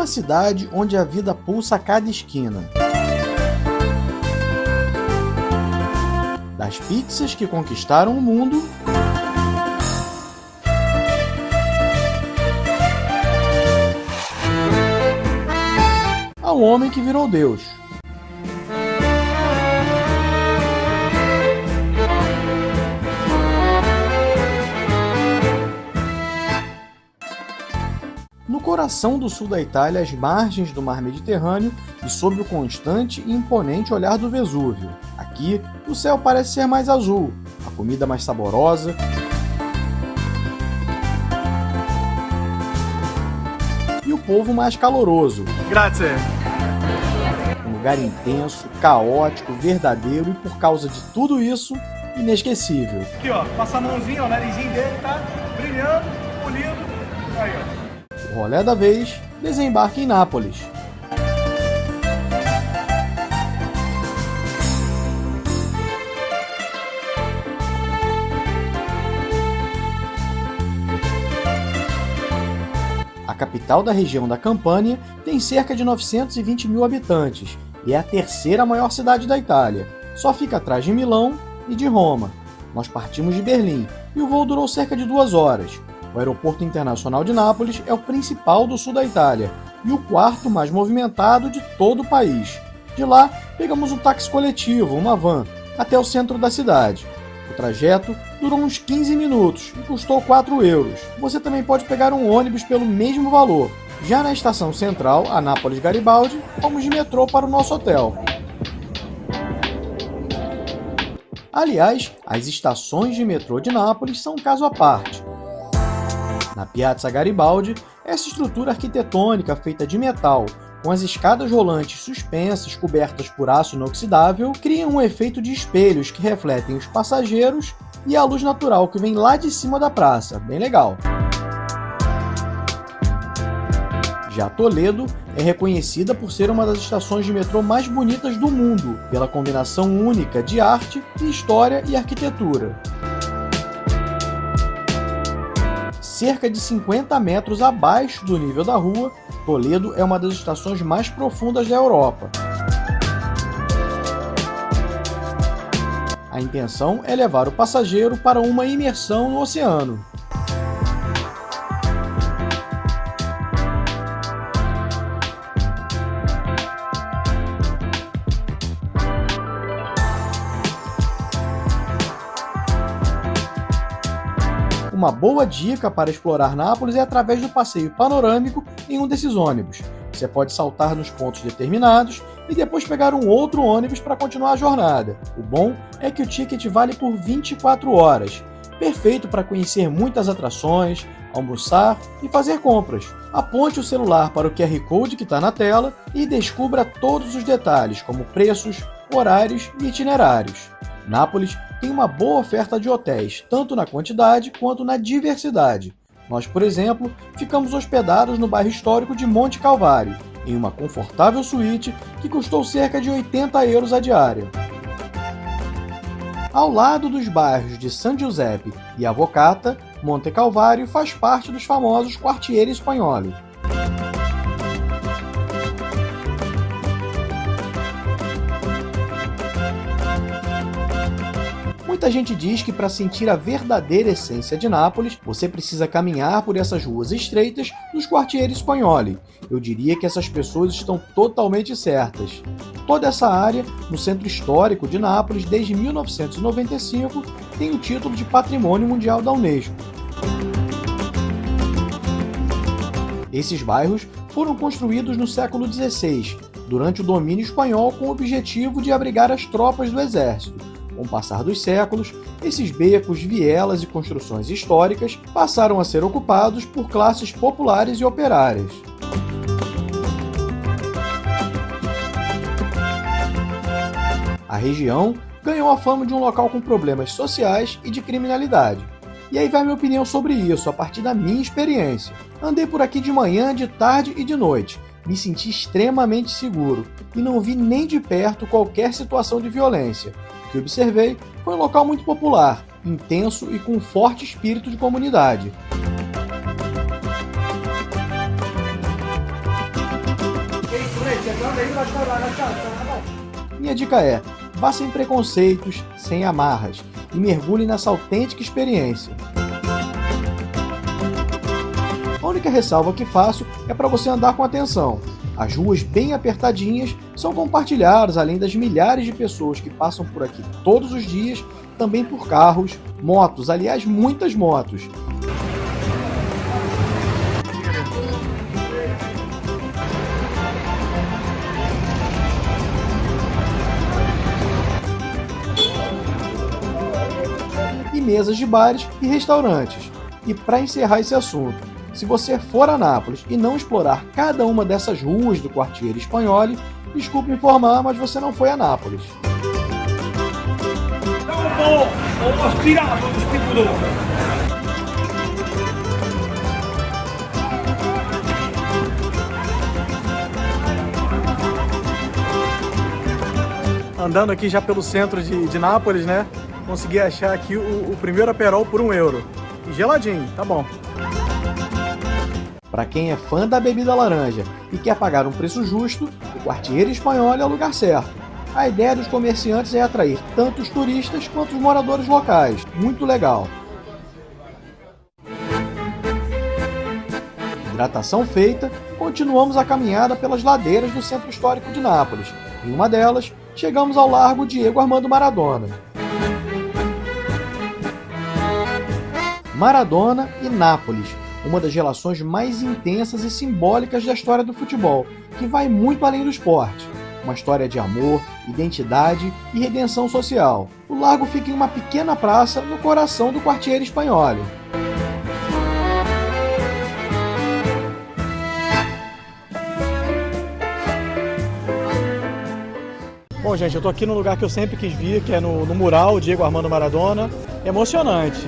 uma cidade onde a vida pulsa a cada esquina. Das pizzas que conquistaram o mundo ao homem que virou Deus. No coração do sul da Itália, às margens do mar Mediterrâneo e sob o constante e imponente olhar do Vesúvio. Aqui, o céu parece ser mais azul, a comida mais saborosa e o povo mais caloroso. Grazie. Um lugar intenso, caótico, verdadeiro e, por causa de tudo isso, inesquecível. Aqui, ó, passa a mãozinha, ó, o narizinho dele tá brilhando, polido. Aí, ó. O rolê da vez desembarca em Nápoles. A capital da região da Campânia tem cerca de 920 mil habitantes e é a terceira maior cidade da Itália. Só fica atrás de Milão e de Roma. Nós partimos de Berlim e o voo durou cerca de 2 horas. O aeroporto internacional de Nápoles é o principal do sul da Itália e o quarto mais movimentado de todo o país. De lá, pegamos um táxi coletivo, uma van, até o centro da cidade. O trajeto durou uns 15 minutos e custou 4 euros. Você também pode pegar um ônibus pelo mesmo valor. Já na estação central, a Nápoles Garibaldi, fomos de metrô para o nosso hotel. Aliás, as estações de metrô de Nápoles são um caso à parte. Na Piazza Garibaldi, essa estrutura arquitetônica feita de metal, com as escadas rolantes suspensas cobertas por aço inoxidável, cria um efeito de espelhos que refletem os passageiros e a luz natural que vem lá de cima da praça. Bem legal. Já Toledo é reconhecida por ser uma das estações de metrô mais bonitas do mundo, pela combinação única de arte, história e arquitetura. Cerca de 50 metros abaixo do nível da rua, Toledo é uma das estações mais profundas da Europa. A intenção é levar o passageiro para uma imersão no oceano. Uma boa dica para explorar Nápoles é através do passeio panorâmico em um desses ônibus. Você pode saltar nos pontos determinados e depois pegar um outro ônibus para continuar a jornada. O bom é que o ticket vale por 24 horas, perfeito para conhecer muitas atrações, almoçar e fazer compras. Aponte o celular para o QR Code que está na tela e descubra todos os detalhes, como preços, horários e itinerários. Nápoles tem uma boa oferta de hotéis, tanto na quantidade quanto na diversidade. Nós, por exemplo, ficamos hospedados no bairro histórico de Monte Calvário, em uma confortável suíte que custou cerca de 80 euros a diária. Ao lado dos bairros de San Giuseppe e Avocata, Monte Calvário faz parte dos famosos Quartieri Spagnoli. Muita gente diz que para sentir a verdadeira essência de Nápoles, você precisa caminhar por essas ruas estreitas dos Quartieri Spagnoli. Eu diria que essas pessoas estão totalmente certas. Toda essa área, no centro histórico de Nápoles, desde 1995, tem o título de Patrimônio Mundial da Unesco. Esses bairros foram construídos no século XVI, durante o domínio espanhol, com o objetivo de abrigar as tropas do exército. Com o passar dos séculos, esses becos, vielas e construções históricas passaram a ser ocupados por classes populares e operárias. A região ganhou a fama de um local com problemas sociais e de criminalidade. E aí vai minha opinião sobre isso, a partir da minha experiência. Andei por aqui de manhã, de tarde e de noite. Me senti extremamente seguro e não vi nem de perto qualquer situação de violência. O que observei foi um local muito popular, intenso e com forte espírito de comunidade. Minha dica é, vá sem preconceitos, sem amarras, e mergulhe nessa autêntica experiência. A única ressalva que faço é para você andar com atenção. As ruas bem apertadinhas são compartilhadas, além das milhares de pessoas que passam por aqui todos os dias, também por carros, motos, aliás, muitas motos. E mesas de bares e restaurantes. E para encerrar esse assunto, se você for a Nápoles e não explorar cada uma dessas ruas do Quartiere Espagnole, desculpe informar, mas você não foi a Nápoles. Andando aqui já pelo centro de Nápoles, né? Consegui achar aqui o primeiro Aperol por €1. E geladinho, tá bom. Para quem é fã da bebida laranja e quer pagar um preço justo, o Quartiere Espagnole é o lugar certo. A ideia dos comerciantes é atrair tanto os turistas quanto os moradores locais. Muito legal. Hidratação feita, continuamos a caminhada pelas ladeiras do centro histórico de Nápoles. Em uma delas, chegamos ao Largo Diego Armando Maradona. Maradona e Nápoles, uma das relações mais intensas e simbólicas da história do futebol, que vai muito além do esporte. Uma história de amor, identidade e redenção social. O largo fica em uma pequena praça no coração do Quartiere Espagnole. Bom, gente, eu tô aqui no lugar que eu sempre quis vir, que é no mural Diego Armando Maradona. É emocionante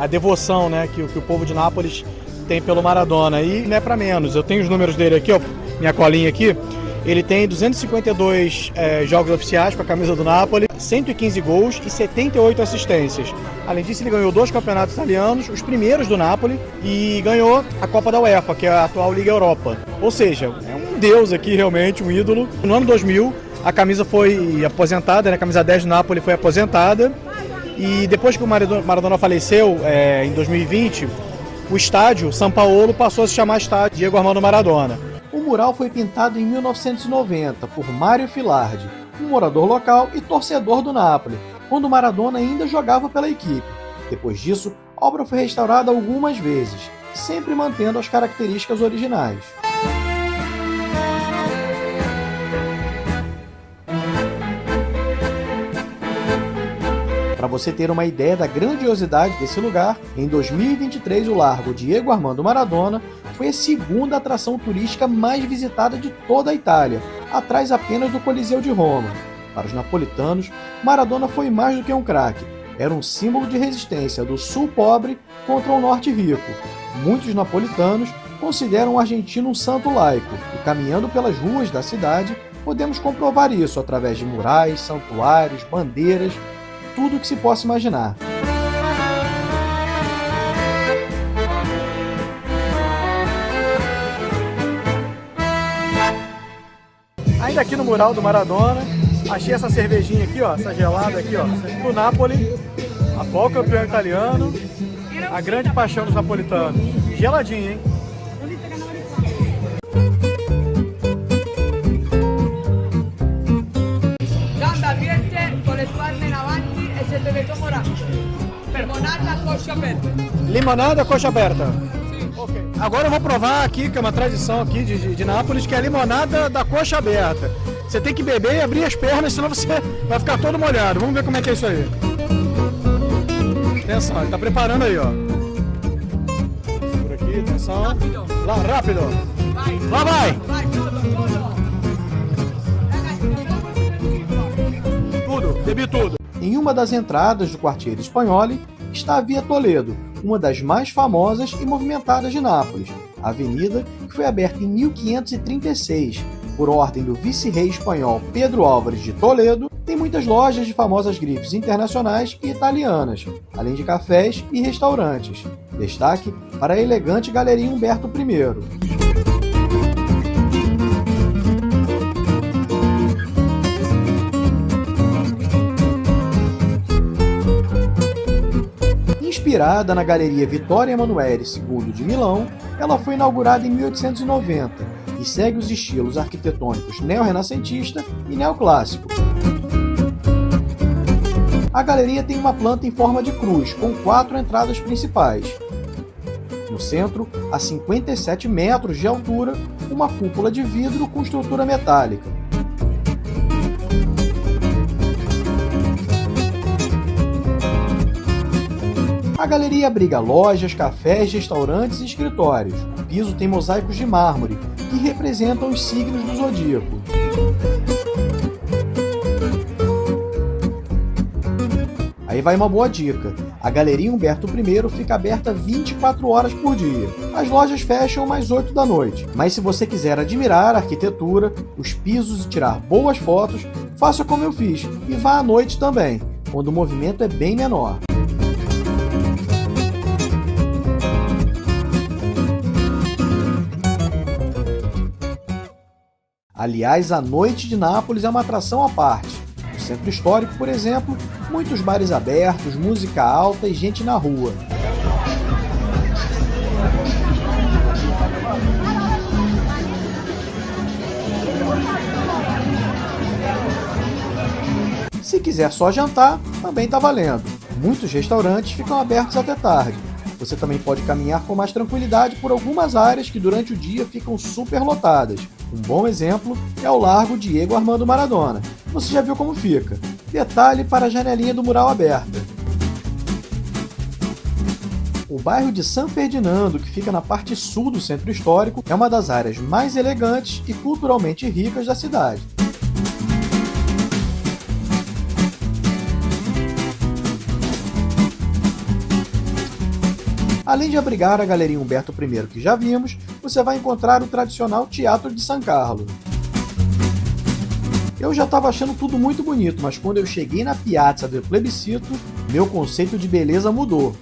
a devoção, né, que o povo de Nápoles tem pelo Maradona. E não é para menos, eu tenho os números dele aqui, ó, minha colinha aqui. Ele tem 252 jogos oficiais com a camisa do Napoli, 115 gols e 78 assistências. Além disso, ele ganhou 2 campeonatos italianos, os primeiros do Napoli, e ganhou a Copa da UEFA, que é a atual Liga Europa. Ou seja, é um deus aqui, realmente, um ídolo. No ano 2000, a camisa foi aposentada, né? A camisa 10 do Napoli foi aposentada. E depois que o Maradona faleceu, em 2020, o estádio São Paulo passou a se chamar Estádio Diego Armando Maradona. O mural foi pintado em 1990 por Mário Filardi, um morador local e torcedor do Napoli, quando Maradona ainda jogava pela equipe. Depois disso, a obra foi restaurada algumas vezes, sempre mantendo as características originais. Para você ter uma ideia da grandiosidade desse lugar, em 2023 o Largo Diego Armando Maradona foi a segunda atração turística mais visitada de toda a Itália, atrás apenas do Coliseu de Roma. Para os napolitanos, Maradona foi mais do que um craque, era um símbolo de resistência do sul pobre contra o norte rico. Muitos napolitanos consideram o argentino um santo laico, e caminhando pelas ruas da cidade, podemos comprovar isso através de murais, santuários, bandeiras, tudo o que se possa imaginar. Ainda aqui no mural do Maradona, achei essa cervejinha aqui, ó, essa gelada aqui, ó, do Napoli, atual campeão italiano, a grande paixão dos napolitanos. Geladinha, hein? Limonada coxa aberta. Okay. Agora eu vou provar aqui, que é uma tradição aqui de Nápoles, que é a limonada da coxa aberta. Você tem que beber e abrir as pernas, senão você vai ficar todo molhado. Vamos ver como é que é isso aí. Atenção, ele tá preparando aí, ó. Por aqui, atenção. Lá, rápido. Lá vai. Tudo, bebi tudo. Em uma das entradas do Quartiere Espagnole está a Via Toledo, uma das mais famosas e movimentadas de Nápoles. A avenida, que foi aberta em 1536 por ordem do vice-rei espanhol Pedro Álvares de Toledo, tem muitas lojas de famosas grifes internacionais e italianas, além de cafés e restaurantes. Destaque para a elegante Galeria Humberto I. Inspirada na Galeria Vittorio Emanuele II de Milão, ela foi inaugurada em 1890 e segue os estilos arquitetônicos neorrenascentista e neoclássico. A galeria tem uma planta em forma de cruz, com 4 entradas principais. No centro, a 57 metros de altura, uma cúpula de vidro com estrutura metálica. A galeria abriga lojas, cafés, restaurantes e escritórios. O piso tem mosaicos de mármore, que representam os signos do zodíaco. Aí vai uma boa dica. A Galeria Humberto I fica aberta 24 horas por dia. As lojas fecham às 8 da noite. Mas se você quiser admirar a arquitetura, os pisos e tirar boas fotos, faça como eu fiz e vá à noite também, quando o movimento é bem menor. Aliás, a noite de Nápoles é uma atração à parte. No centro histórico, por exemplo, muitos bares abertos, música alta e gente na rua. Se quiser só jantar, também está valendo. Muitos restaurantes ficam abertos até tarde. Você também pode caminhar com mais tranquilidade por algumas áreas que durante o dia ficam super lotadas. Um bom exemplo é o Largo Diego Armando Maradona. Você já viu como fica. Detalhe para a janelinha do mural aberta. O bairro de San Ferdinando, que fica na parte sul do centro histórico, é uma das áreas mais elegantes e culturalmente ricas da cidade. Além de abrigar a Galeria Humberto I que já vimos, você vai encontrar o tradicional Teatro de San Carlo. Eu já estava achando tudo muito bonito, mas quando eu cheguei na Piazza del Plebiscito, meu conceito de beleza mudou.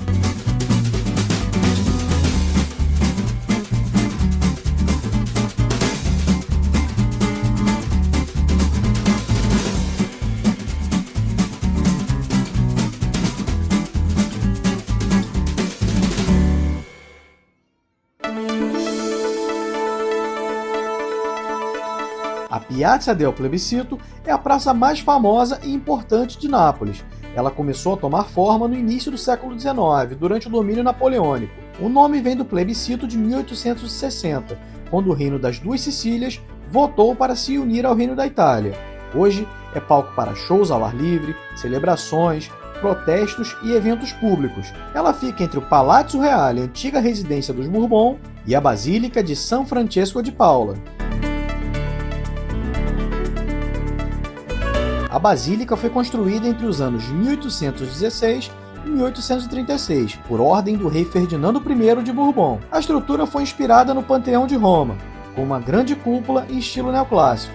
A Piazza del Plebiscito é a praça mais famosa e importante de Nápoles. Ela começou a tomar forma no início do século XIX, durante o domínio napoleônico. O nome vem do plebiscito de 1860, quando o Reino das Duas Sicílias votou para se unir ao Reino da Itália. Hoje é palco para shows ao ar livre, celebrações, protestos e eventos públicos. Ela fica entre o Palazzo Reale, antiga residência dos Bourbon, e a Basílica de São Francesco de Paula. A Basílica foi construída entre os anos 1816 e 1836, por ordem do rei Ferdinando I de Bourbon. A estrutura foi inspirada no Panteão de Roma, com uma grande cúpula em estilo neoclássico.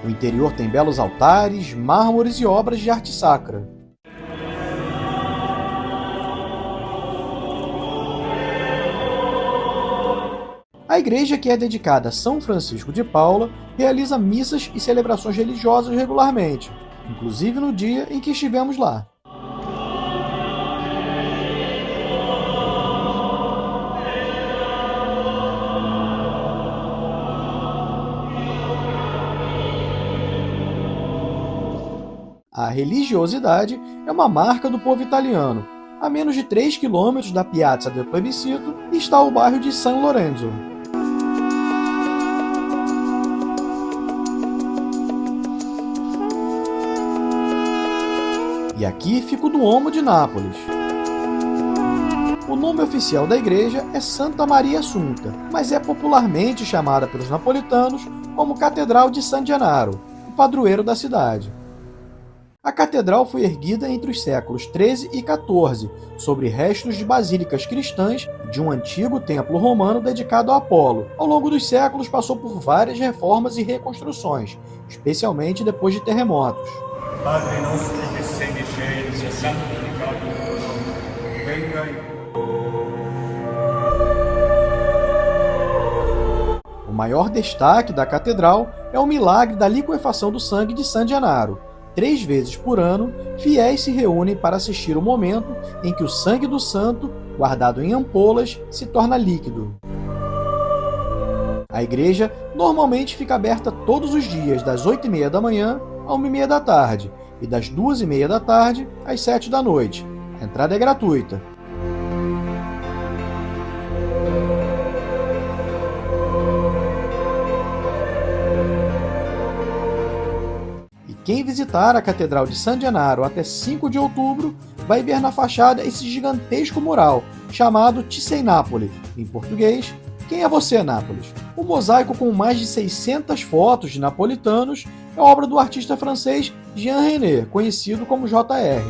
O interior tem belos altares, mármores e obras de arte sacra. A igreja, que é dedicada a São Francisco de Paula, realiza missas e celebrações religiosas regularmente, inclusive no dia em que estivemos lá. A religiosidade é uma marca do povo italiano. A menos de 3 quilômetros da Piazza del Plebiscito está o bairro de San Lorenzo. E aqui fica o Duomo de Nápoles. O nome oficial da igreja é Santa Maria Assunta, mas é popularmente chamada pelos napolitanos como Catedral de San Gennaro, o padroeiro da cidade. A catedral foi erguida entre os séculos XIII e XIV, sobre restos de basílicas cristãs de um antigo templo romano dedicado a Apolo. Ao longo dos séculos passou por várias reformas e reconstruções, especialmente depois de terremotos. Padre nostro che sei nei cieli, sia santificato il tuo nome. Venga in... O maior destaque da catedral é o milagre da liquefação do sangue de San Gennaro. 3 vezes por ano, fiéis se reúnem para assistir o momento em que o sangue do santo, guardado em ampolas, se torna líquido. A igreja normalmente fica aberta todos os dias, das 8h30 da manhã à 1h30 da tarde e das 2h30 da tarde às 7 da noite. A entrada é gratuita. E quem visitar a Catedral de San Gennaro até 5 de outubro vai ver na fachada esse gigantesco mural, chamado Chi sei Napoli, em português, Quem é você, Nápoles? O mosaico com mais de 600 fotos de napolitanos é obra do artista francês Jean René, conhecido como JR.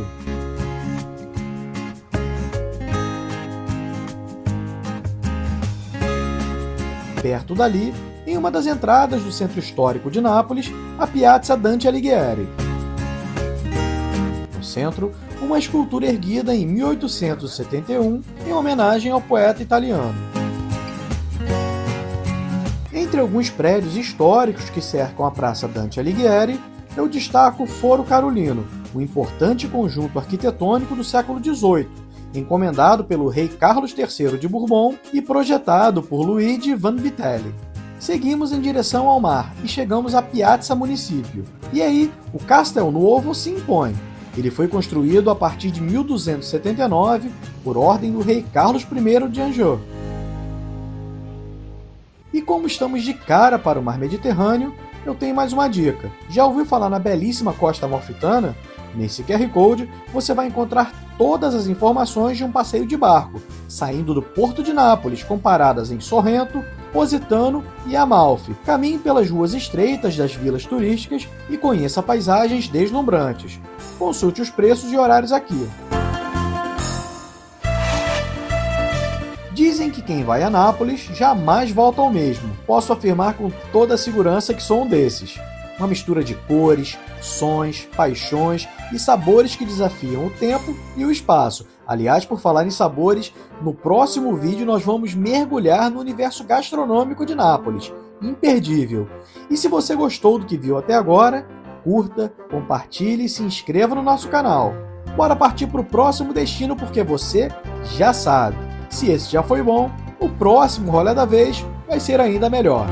Perto dali, em uma das entradas do centro histórico de Nápoles, a Piazza Dante Alighieri. No centro, uma escultura erguida em 1871 em homenagem ao poeta italiano. Entre alguns prédios históricos que cercam a Praça Dante Alighieri, eu destaco o Foro Carolino, um importante conjunto arquitetônico do século XVIII, encomendado pelo rei Carlos III de Bourbon e projetado por Luigi Vanvitelli. Seguimos em direção ao mar e chegamos à Piazza Municipio. E aí, o Castel Nuovo se impõe. Ele foi construído a partir de 1279 por ordem do rei Carlos I de Anjou. E como estamos de cara para o mar Mediterrâneo, eu tenho mais uma dica. Já ouviu falar na belíssima Costa Amalfitana? Nesse QR Code, você vai encontrar todas as informações de um passeio de barco, saindo do Porto de Nápoles, com paradas em Sorrento, Positano e Amalfi. Caminhe pelas ruas estreitas das vilas turísticas e conheça paisagens deslumbrantes. Consulte os preços e horários aqui. Dizem que quem vai a Nápoles jamais volta ao mesmo. Posso afirmar com toda a segurança que sou um desses. Uma mistura de cores, sons, paixões e sabores que desafiam o tempo e o espaço. Aliás, por falar em sabores, no próximo vídeo nós vamos mergulhar no universo gastronômico de Nápoles. Imperdível! E se você gostou do que viu até agora, curta, compartilhe e se inscreva no nosso canal. Bora partir para o próximo destino porque você já sabe. Se esse já foi bom, o próximo rolê da vez vai ser ainda melhor.